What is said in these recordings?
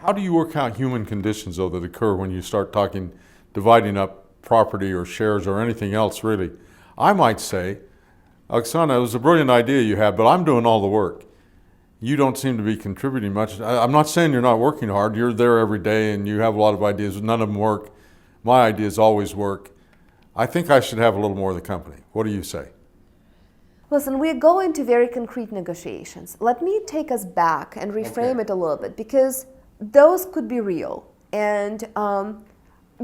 How do you work out human conditions, though, that occur when you start talking, dividing up property or shares or anything else, really? I might say, Oksana, it was a brilliant idea you had, but I'm doing all the work. You don't seem to be contributing much. I'm not saying you're not working hard. You're there every day and you have a lot of ideas. None of them work. My ideas always work. I think I should have a little more of the company. What do you say? Listen, we go into very concrete negotiations. Let me take us back and reframe it a little bit, because those could be real. And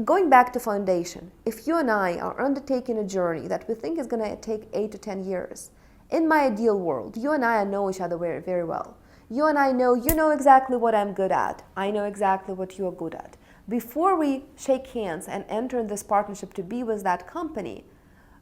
going back to foundation, if you and I are undertaking a journey that we think is going to take 8 to 10 years, in my ideal world, you and I know each other very, very well. You and I know, you know exactly what I'm good at. I know exactly what you're good at. Before we shake hands and enter this partnership to be with that company,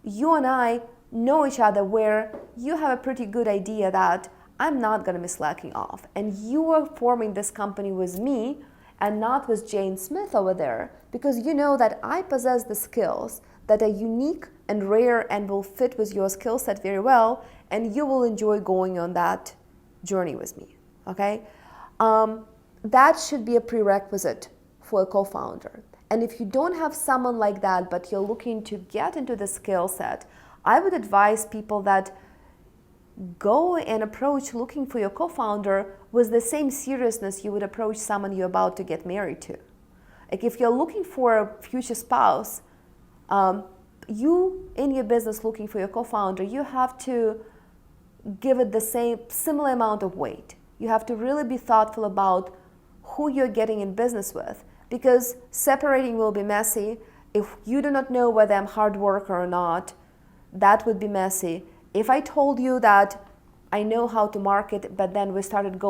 you and I know each other where you have a pretty good idea that I'm not going to be slacking off. And you are forming this company with me and not with Jane Smith over there, because you know that I possess the skills that are unique and rare and will fit with your skill set very well, and you will enjoy going on that journey with me, okay? That should be a prerequisite for a co-founder. And if you don't have someone like that, but you're looking to get into the skill set, I would advise people that go and approach looking for your co-founder with the same seriousness you would approach someone you're about to get married to. Like if you're looking for a future spouse, you in your business looking for your co-founder, you have to give it the similar amount of weight. You have to really be thoughtful about who you're getting in business with, because separating will be messy. If you do not know whether I'm a hard worker or not, that would be messy. If I told you that I know how to market, but then we started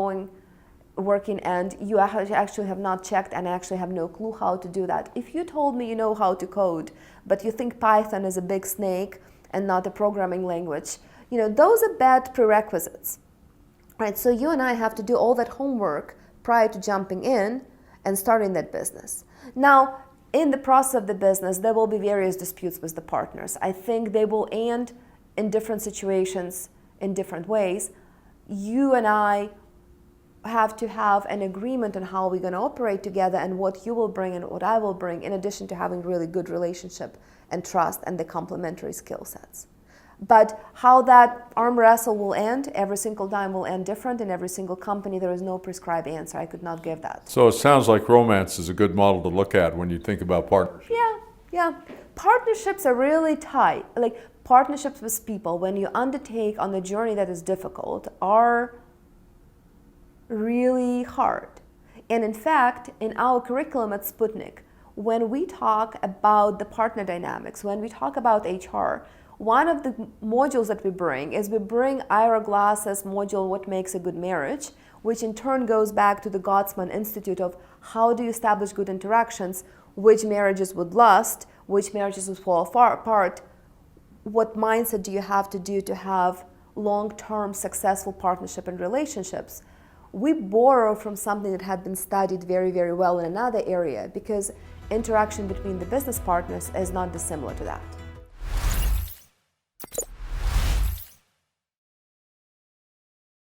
working and you actually have not checked and actually have no clue how to do that. If you told me you know how to code, but you think Python is a big snake and not a programming language, you know, those are bad prerequisites, right? So you and I have to do all that homework prior to jumping in and starting that business. Now, in the process of the business, there will be various disputes with the partners. I think they will end in different situations in different ways. You and I have to have an agreement on how we're going to operate together and what you will bring and what I will bring, in addition to having really good relationship and trust and the complementary skill sets. But how that arm wrestle will end, every single time will end different. In every single company, there is no prescribed answer. I could not give that. So it sounds like romance is a good model to look at when you think about partnerships. Yeah. Partnerships are really tight. Like partnerships with people, when you undertake on a journey that is difficult, are really hard. And in fact, in our curriculum at Sputnik, when we talk about the partner dynamics, when we talk about HR, one of the modules that we bring is we bring Ira Glass's module, What Makes a Good Marriage, which in turn goes back to the Gottman Institute of how do you establish good interactions, which marriages would last, which marriages would fall apart, what mindset do you have to have long-term successful partnership and relationships. We borrow from something that had been studied very, very well in another area, because interaction between the business partners is not dissimilar to that.